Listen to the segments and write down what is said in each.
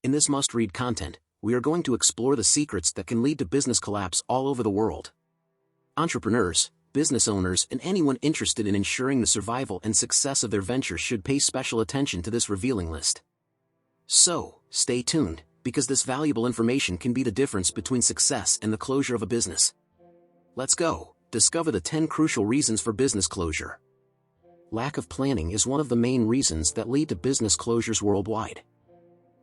In this must-read content, we are going to explore the secrets that can lead to business collapse all over the world. Entrepreneurs, business owners, and anyone interested in ensuring the survival and success of their venture should pay special attention to this revealing list. So, stay tuned, because this valuable information can be the difference between success and the closure of a business. Let's go, discover the 10 crucial reasons for business closure. Lack of planning is one of the main reasons that lead to business closures worldwide.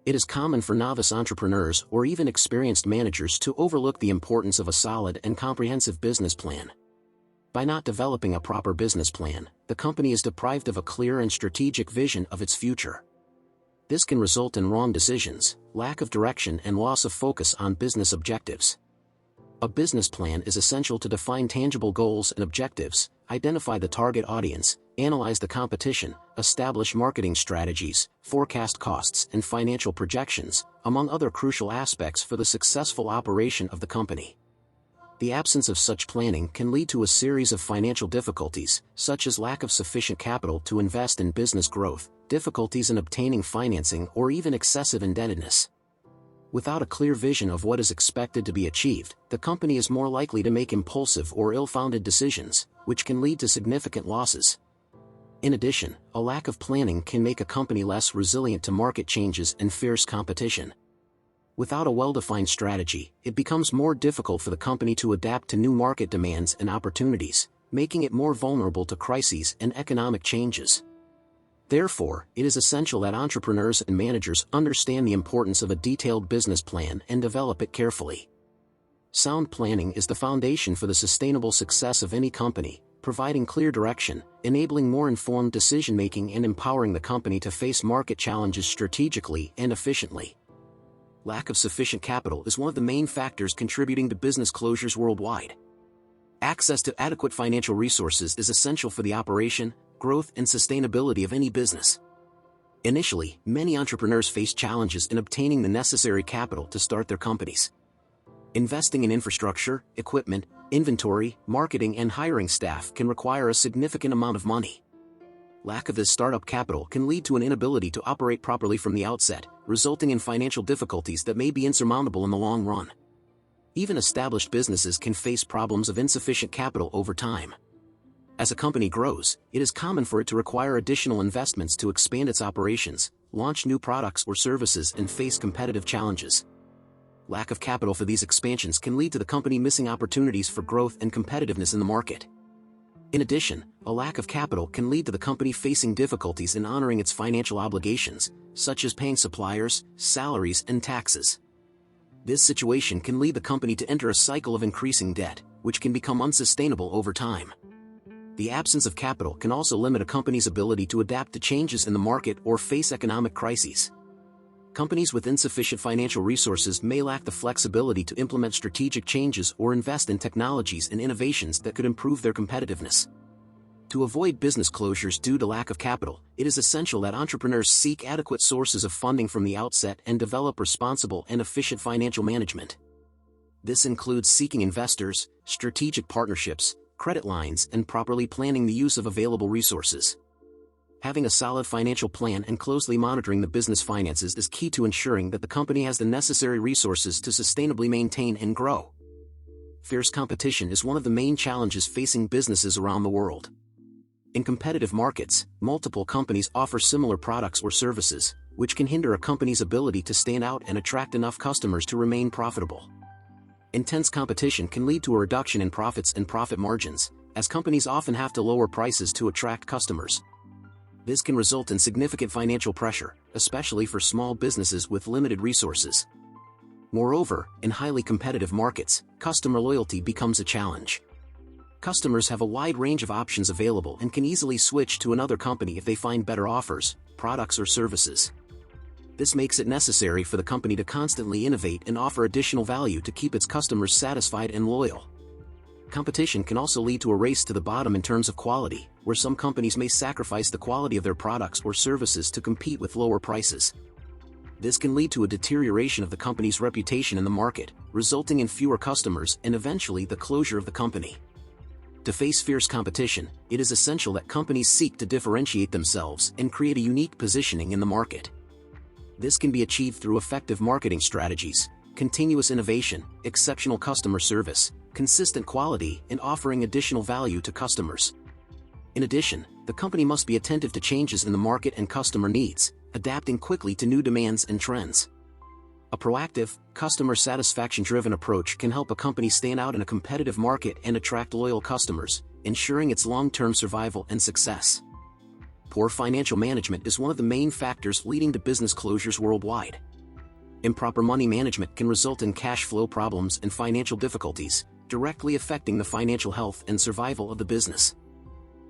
It is common for novice entrepreneurs or even experienced managers to overlook the importance of a solid and comprehensive business plan. By not developing a proper business plan, the company is deprived of a clear and strategic vision of its future. This can result in wrong decisions, lack of direction, and loss of focus on business objectives. A business plan is essential to define tangible goals and objectives, identify the target audience, analyze the competition, establish marketing strategies, forecast costs and financial projections, among other crucial aspects for the successful operation of the company. The absence of such planning can lead to a series of financial difficulties, such as lack of sufficient capital to invest in business growth, difficulties in obtaining financing, or even excessive indebtedness. Without a clear vision of what is expected to be achieved, the company is more likely to make impulsive or ill-founded decisions, which can lead to significant losses. In addition, a lack of planning can make a company less resilient to market changes and fierce competition. Without a well-defined strategy, it becomes more difficult for the company to adapt to new market demands and opportunities, making it more vulnerable to crises and economic changes. Therefore, it is essential that entrepreneurs and managers understand the importance of a detailed business plan and develop it carefully. Sound planning is the foundation for the sustainable success of any company, providing clear direction, enabling more informed decision-making, and empowering the company to face market challenges strategically and efficiently. Lack of sufficient capital is one of the main factors contributing to business closures worldwide. Access to adequate financial resources is essential for the operation, growth, and sustainability of any business. Initially, many entrepreneurs face challenges in obtaining the necessary capital to start their companies. Investing in infrastructure, equipment, inventory, marketing, and hiring staff can require a significant amount of money. Lack of this startup capital can lead to an inability to operate properly from the outset, resulting in financial difficulties that may be insurmountable in the long run. Even established businesses can face problems of insufficient capital over time. As a company grows, it is common for it to require additional investments to expand its operations, launch new products or services, and face competitive challenges. Lack of capital for these expansions can lead to the company missing opportunities for growth and competitiveness in the market. In addition, a lack of capital can lead to the company facing difficulties in honoring its financial obligations, such as paying suppliers, salaries, and taxes. This situation can lead the company to enter a cycle of increasing debt, which can become unsustainable over time. The absence of capital can also limit a company's ability to adapt to changes in the market or face economic crises. Companies with insufficient financial resources may lack the flexibility to implement strategic changes or invest in technologies and innovations that could improve their competitiveness. To avoid business closures due to lack of capital, it is essential that entrepreneurs seek adequate sources of funding from the outset and develop responsible and efficient financial management. This includes seeking investors, strategic partnerships, credit lines, and properly planning the use of available resources. Having a solid financial plan and closely monitoring the business finances is key to ensuring that the company has the necessary resources to sustainably maintain and grow. Fierce competition is one of the main challenges facing businesses around the world. In competitive markets, multiple companies offer similar products or services, which can hinder a company's ability to stand out and attract enough customers to remain profitable. Intense competition can lead to a reduction in profits and profit margins, as companies often have to lower prices to attract customers. This can result in significant financial pressure, especially for small businesses with limited resources. Moreover, in highly competitive markets, customer loyalty becomes a challenge. Customers have a wide range of options available and can easily switch to another company if they find better offers, products, or services. This makes it necessary for the company to constantly innovate and offer additional value to keep its customers satisfied and loyal. Competition can also lead to a race to the bottom in terms of quality, where some companies may sacrifice the quality of their products or services to compete with lower prices. This can lead to a deterioration of the company's reputation in the market, resulting in fewer customers and eventually the closure of the company. To face fierce competition, it is essential that companies seek to differentiate themselves and create a unique positioning in the market. This can be achieved through effective marketing strategies, continuous innovation, exceptional customer service, consistent quality, and offering additional value to customers. In addition, the company must be attentive to changes in the market and customer needs, adapting quickly to new demands and trends. A proactive, customer satisfaction-driven approach can help a company stand out in a competitive market and attract loyal customers, ensuring its long-term survival and success. Poor financial management is one of the main factors leading to business closures worldwide. Improper money management can result in cash flow problems and financial difficulties, directly affecting the financial health and survival of the business.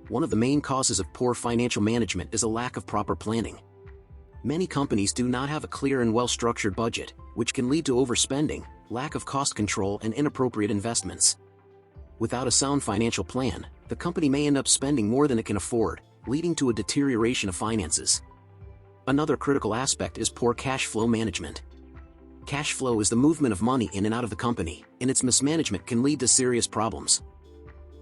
One of the main causes of poor financial management is a lack of proper planning. Many companies do not have a clear and well-structured budget, which can lead to overspending, lack of cost control, and inappropriate investments. Without a sound financial plan, the company may end up spending more than it can afford, leading to a deterioration of finances. Another critical aspect is poor cash flow management. Cash flow is the movement of money in and out of the company, and its mismanagement can lead to serious problems.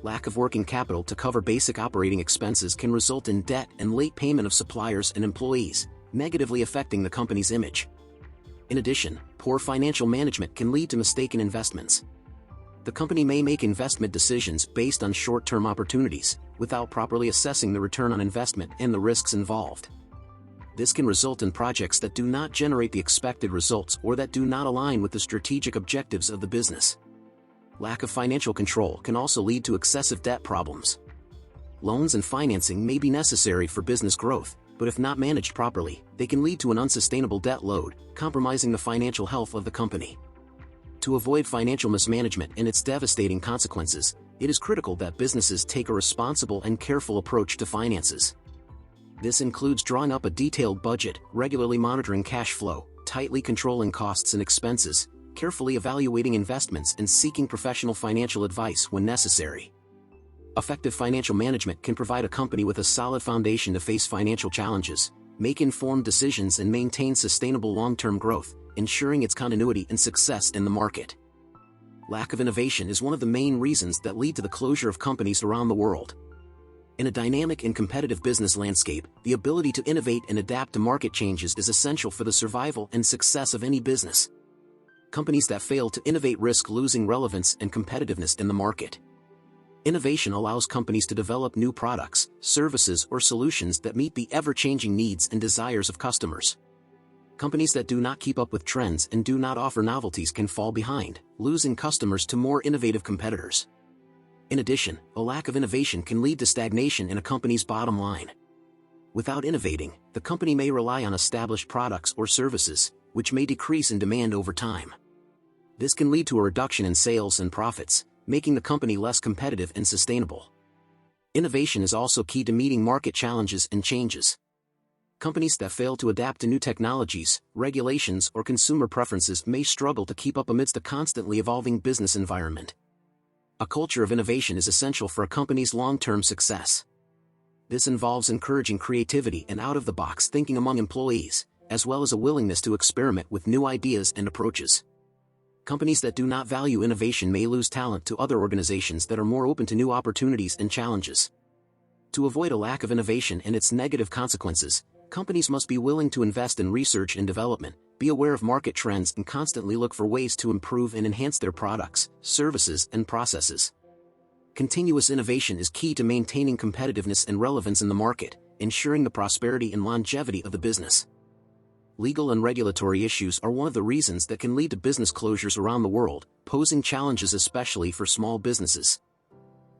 Lack of working capital to cover basic operating expenses can result in debt and late payment of suppliers and employees, negatively affecting the company's image. In addition, poor financial management can lead to mistaken investments. The company may make investment decisions based on short-term opportunities, without properly assessing the return on investment and the risks involved. This can result in projects that do not generate the expected results or that do not align with the strategic objectives of the business. Lack of financial control can also lead to excessive debt problems. Loans and financing may be necessary for business growth, but if not managed properly, they can lead to an unsustainable debt load, compromising the financial health of the company. To avoid financial mismanagement and its devastating consequences, it is critical that businesses take a responsible and careful approach to finances. This includes drawing up a detailed budget, regularly monitoring cash flow, tightly controlling costs and expenses, carefully evaluating investments, and seeking professional financial advice when necessary. Effective financial management can provide a company with a solid foundation to face financial challenges, make informed decisions, and maintain sustainable long-term growth, ensuring its continuity and success in the market. Lack of innovation is one of the main reasons that lead to the closure of companies around the world. In a dynamic and competitive business landscape, the ability to innovate and adapt to market changes is essential for the survival and success of any business. Companies that fail to innovate risk losing relevance and competitiveness in the market. Innovation allows companies to develop new products, services, or solutions that meet the ever-changing needs and desires of customers. Companies that do not keep up with trends and do not offer novelties can fall behind, losing customers to more innovative competitors. In addition, a lack of innovation can lead to stagnation in a company's bottom line. Without innovating, the company may rely on established products or services, which may decrease in demand over time. This can lead to a reduction in sales and profits, making the company less competitive and sustainable. Innovation is also key to meeting market challenges and changes. Companies that fail to adapt to new technologies, regulations, or consumer preferences may struggle to keep up amidst a constantly evolving business environment. A culture of innovation is essential for a company's long-term success. This involves encouraging creativity and out-of-the-box thinking among employees, as well as a willingness to experiment with new ideas and approaches. Companies that do not value innovation may lose talent to other organizations that are more open to new opportunities and challenges. To avoid a lack of innovation and its negative consequences, companies must be willing to invest in research and development, be aware of market trends, and constantly look for ways to improve and enhance their products, services, and processes. Continuous innovation is key to maintaining competitiveness and relevance in the market, ensuring the prosperity and longevity of the business. Legal and regulatory issues are one of the reasons that can lead to business closures around the world, posing challenges especially for small businesses.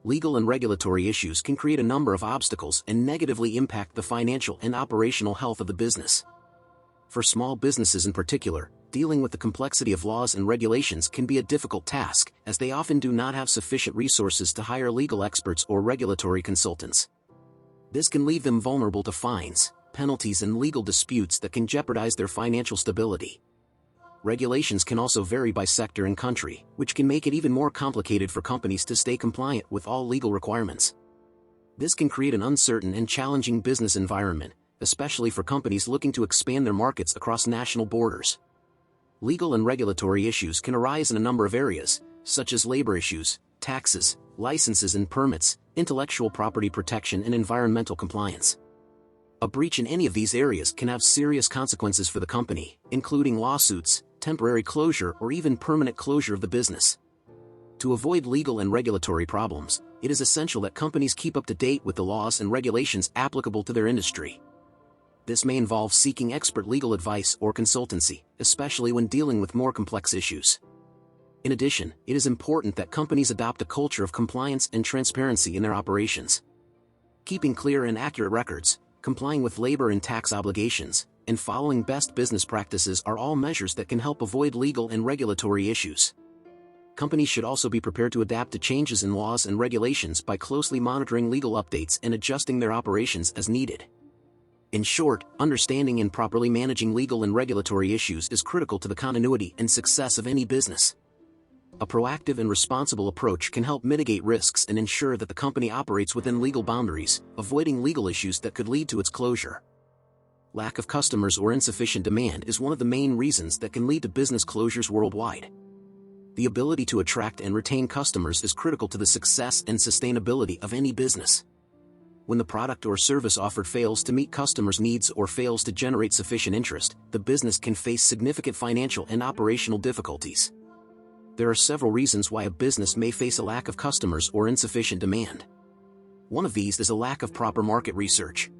Legal and regulatory issues can create a number of obstacles and negatively impact the financial and operational health of the business. For small businesses in particular, dealing with the complexity of laws and regulations can be a difficult task, as they often do not have sufficient resources to hire legal experts or regulatory consultants. This can leave them vulnerable to fines, penalties, and legal disputes that can jeopardize their financial stability. Regulations can also vary by sector and country, which can make it even more complicated for companies to stay compliant with all legal requirements. This can create an uncertain and challenging business environment, especially for companies looking to expand their markets across national borders. Legal and regulatory issues can arise in a number of areas, such as labor issues, taxes, licenses and permits, intellectual property protection, and environmental compliance. A breach in any of these areas can have serious consequences for the company, including lawsuits, temporary closure, or even permanent closure of the business. To avoid legal and regulatory problems, it is essential that companies keep up to date with the laws and regulations applicable to their industry. This may involve seeking expert legal advice or consultancy, especially when dealing with more complex issues. In addition, it is important that companies adopt a culture of compliance and transparency in their operations. Keeping clear and accurate records, complying with labor and tax obligations, and following best business practices are all measures that can help avoid legal and regulatory issues. Companies should also be prepared to adapt to changes in laws and regulations by closely monitoring legal updates and adjusting their operations as needed. In short, understanding and properly managing legal and regulatory issues is critical to the continuity and success of any business. A proactive and responsible approach can help mitigate risks and ensure that the company operates within legal boundaries, avoiding legal issues that could lead to its closure. Lack of customers or insufficient demand is one of the main reasons that can lead to business closures worldwide. The ability to attract and retain customers is critical to the success and sustainability of any business. When the product or service offered fails to meet customers' needs or fails to generate sufficient interest, the business can face significant financial and operational difficulties. There are several reasons why a business may face a lack of customers or insufficient demand. One of these is a lack of proper market research.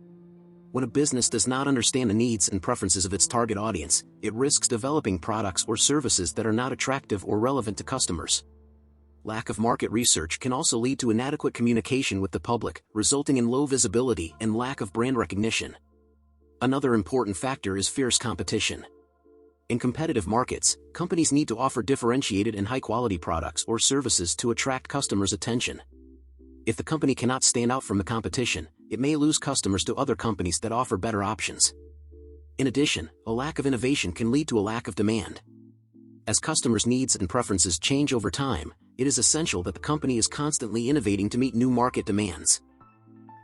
When a business does not understand the needs and preferences of its target audience, it risks developing products or services that are not attractive or relevant to customers. Lack of market research can also lead to inadequate communication with the public, resulting in low visibility and lack of brand recognition. Another important factor is fierce competition. In competitive markets, companies need to offer differentiated and high-quality products or services to attract customers' attention. If the company cannot stand out from the competition, it may lose customers to other companies that offer better options. In addition, a lack of innovation can lead to a lack of demand. As customers' needs and preferences change over time, it is essential that the company is constantly innovating to meet new market demands.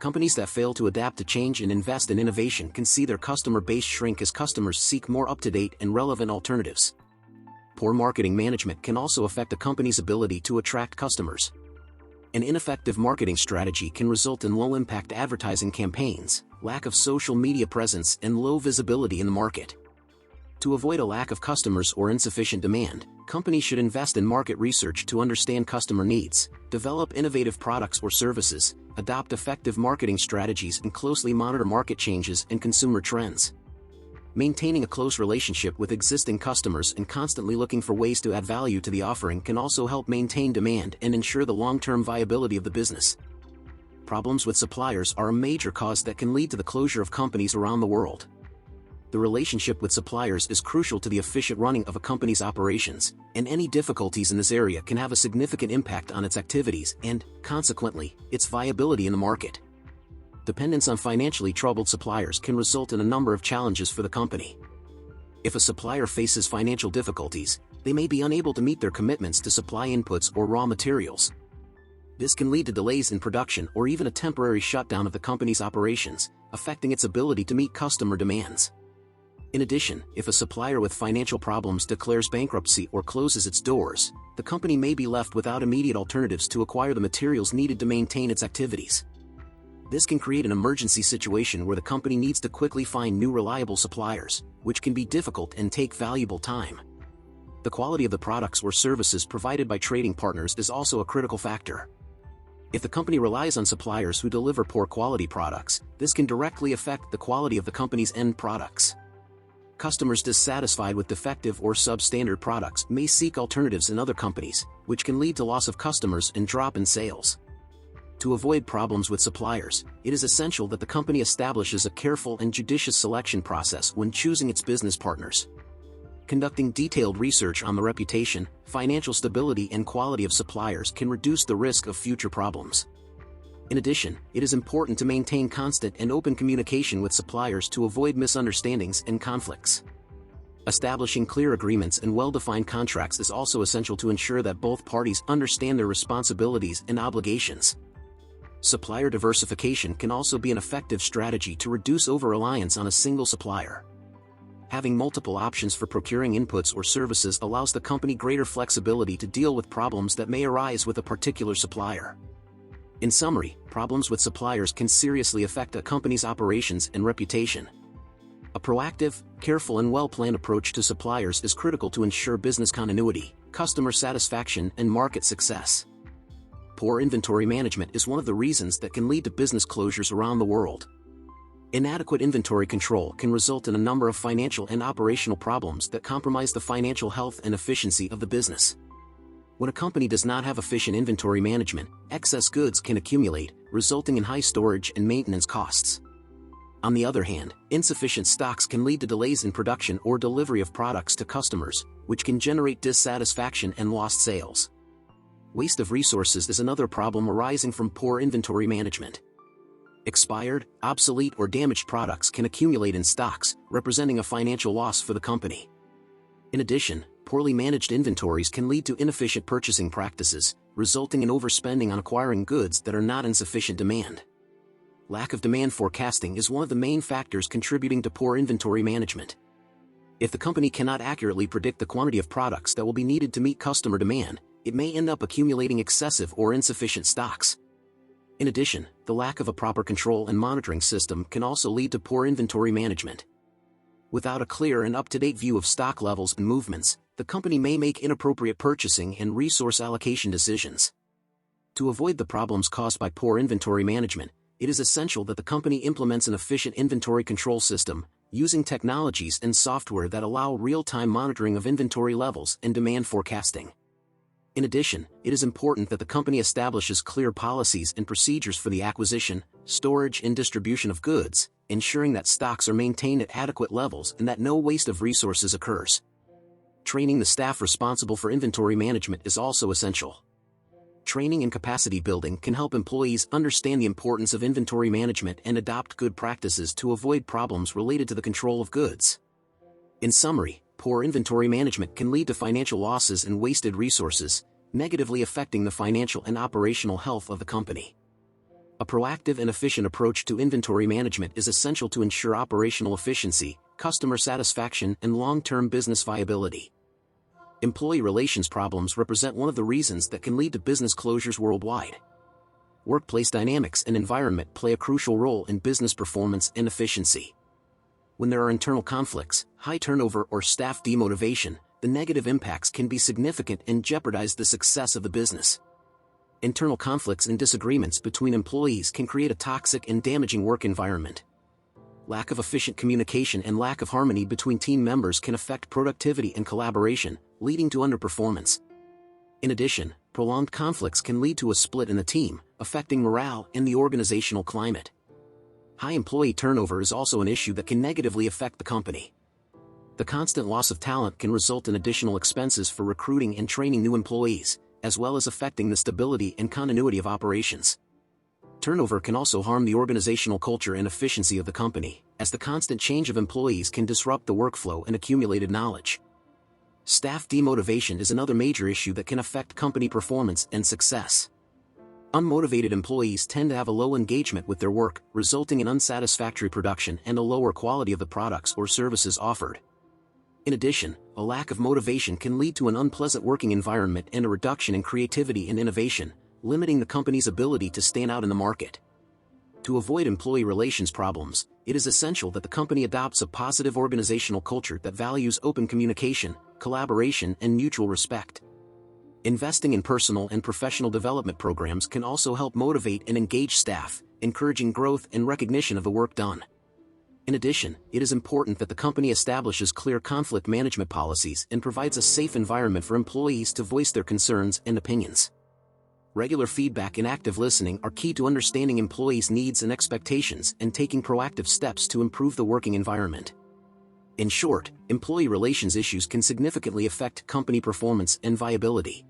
Companies that fail to adapt to change and invest in innovation can see their customer base shrink as customers seek more up-to-date and relevant alternatives. Poor marketing management can also affect a company's ability to attract customers. An ineffective marketing strategy can result in low-impact advertising campaigns, lack of social media presence, and low visibility in the market. To avoid a lack of customers or insufficient demand, companies should invest in market research to understand customer needs, develop innovative products or services, adopt effective marketing strategies, and closely monitor market changes and consumer trends. Maintaining a close relationship with existing customers and constantly looking for ways to add value to the offering can also help maintain demand and ensure the long-term viability of the business. Problems with suppliers are a major cause that can lead to the closure of companies around the world. The relationship with suppliers is crucial to the efficient running of a company's operations, and any difficulties in this area can have a significant impact on its activities and, consequently, its viability in the market. Dependence on financially troubled suppliers can result in a number of challenges for the company. If a supplier faces financial difficulties, they may be unable to meet their commitments to supply inputs or raw materials. This can lead to delays in production or even a temporary shutdown of the company's operations, affecting its ability to meet customer demands. In addition, if a supplier with financial problems declares bankruptcy or closes its doors, the company may be left without immediate alternatives to acquire the materials needed to maintain its activities. This can create an emergency situation where the company needs to quickly find new reliable suppliers, which can be difficult and take valuable time. The quality of the products or services provided by trading partners is also a critical factor. If the company relies on suppliers who deliver poor quality products, this can directly affect the quality of the company's end products. Customers dissatisfied with defective or substandard products may seek alternatives in other companies, which can lead to loss of customers and drop in sales. To avoid problems with suppliers, it is essential that the company establishes a careful and judicious selection process when choosing its business partners. Conducting detailed research on the reputation, financial stability, and quality of suppliers can reduce the risk of future problems. In addition, it is important to maintain constant and open communication with suppliers to avoid misunderstandings and conflicts. Establishing clear agreements and well-defined contracts is also essential to ensure that both parties understand their responsibilities and obligations. Supplier diversification can also be an effective strategy to reduce over-reliance on a single supplier. Having multiple options for procuring inputs or services allows the company greater flexibility to deal with problems that may arise with a particular supplier. In summary, problems with suppliers can seriously affect a company's operations and reputation. A proactive, careful and well-planned approach to suppliers is critical to ensure business continuity, customer satisfaction and market success. Poor inventory management is one of the reasons that can lead to business closures around the world. Inadequate inventory control can result in a number of financial and operational problems that compromise the financial health and efficiency of the business. When a company does not have efficient inventory management, excess goods can accumulate, resulting in high storage and maintenance costs. On the other hand, insufficient stocks can lead to delays in production or delivery of products to customers, which can generate dissatisfaction and lost sales. Waste of resources is another problem arising from poor inventory management. Expired, obsolete or damaged products can accumulate in stocks, representing a financial loss for the company. In addition, poorly managed inventories can lead to inefficient purchasing practices, resulting in overspending on acquiring goods that are not in sufficient demand. Lack of demand forecasting is one of the main factors contributing to poor inventory management. If the company cannot accurately predict the quantity of products that will be needed to meet customer demand, it may end up accumulating excessive or insufficient stocks. In addition, the lack of a proper control and monitoring system can also lead to poor inventory management. Without a clear and up-to-date view of stock levels and movements, the company may make inappropriate purchasing and resource allocation decisions. To avoid the problems caused by poor inventory management, it is essential that the company implements an efficient inventory control system, using technologies and software that allow real-time monitoring of inventory levels and demand forecasting. In addition, it is important that the company establishes clear policies and procedures for the acquisition, storage and distribution of goods, ensuring that stocks are maintained at adequate levels and that no waste of resources occurs. Training the staff responsible for inventory management is also essential. Training and capacity building can help employees understand the importance of inventory management and adopt good practices to avoid problems related to the control of goods. In summary, poor inventory management can lead to financial losses and wasted resources, negatively affecting the financial and operational health of the company. A proactive and efficient approach to inventory management is essential to ensure operational efficiency, customer satisfaction, and long-term business viability. Employee relations problems represent one of the reasons that can lead to business closures worldwide. Workplace dynamics and environment play a crucial role in business performance and efficiency. When there are internal conflicts, high turnover or staff demotivation, the negative impacts can be significant and jeopardize the success of the business. Internal conflicts and disagreements between employees can create a toxic and damaging work environment. Lack of efficient communication and lack of harmony between team members can affect productivity and collaboration, leading to underperformance. In addition, prolonged conflicts can lead to a split in the team, affecting morale and the organizational climate. High employee turnover is also an issue that can negatively affect the company. The constant loss of talent can result in additional expenses for recruiting and training new employees, as well as affecting the stability and continuity of operations. Turnover can also harm the organizational culture and efficiency of the company, as the constant change of employees can disrupt the workflow and accumulated knowledge. Staff demotivation is another major issue that can affect company performance and success. Unmotivated employees tend to have a low engagement with their work, resulting in unsatisfactory production and a lower quality of the products or services offered. In addition, a lack of motivation can lead to an unpleasant working environment and a reduction in creativity and innovation, limiting the company's ability to stand out in the market. To avoid employee relations problems, it is essential that the company adopts a positive organizational culture that values open communication, collaboration, and mutual respect. Investing in personal and professional development programs can also help motivate and engage staff, encouraging growth and recognition of the work done. In addition, it is important that the company establishes clear conflict management policies and provides a safe environment for employees to voice their concerns and opinions. Regular feedback and active listening are key to understanding employees' needs and expectations and taking proactive steps to improve the working environment. In short, employee relations issues can significantly affect company performance and viability.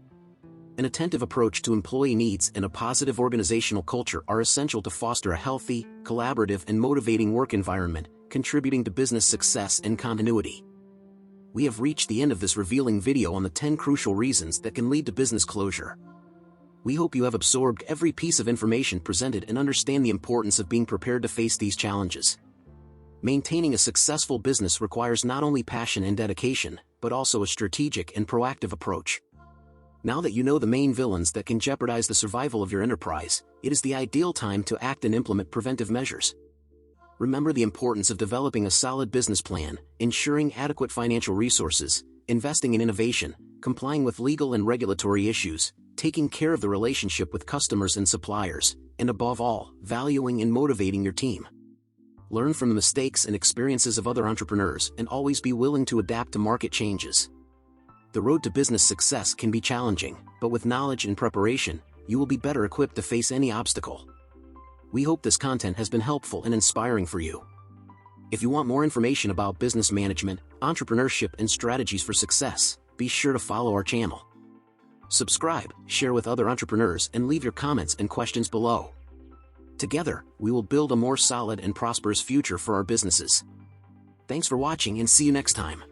An attentive approach to employee needs and a positive organizational culture are essential to foster a healthy, collaborative, and motivating work environment, contributing to business success and continuity. We have reached the end of this revealing video on the 10 crucial reasons that can lead to business closure. We hope you have absorbed every piece of information presented and understand the importance of being prepared to face these challenges. Maintaining a successful business requires not only passion and dedication, but also a strategic and proactive approach. Now that you know the main villains that can jeopardize the survival of your enterprise, it is the ideal time to act and implement preventive measures. Remember the importance of developing a solid business plan, ensuring adequate financial resources, investing in innovation, complying with legal and regulatory issues, taking care of the relationship with customers and suppliers, and above all, valuing and motivating your team. Learn from the mistakes and experiences of other entrepreneurs and always be willing to adapt to market changes. The road to business success can be challenging, but with knowledge and preparation, you will be better equipped to face any obstacle. We hope this content has been helpful and inspiring for you. If you want more information about business management, entrepreneurship, and strategies for success, be sure to follow our channel. Subscribe, share with other entrepreneurs, and leave your comments and questions below. Together, we will build a more solid and prosperous future for our businesses. Thanks for watching and see you next time.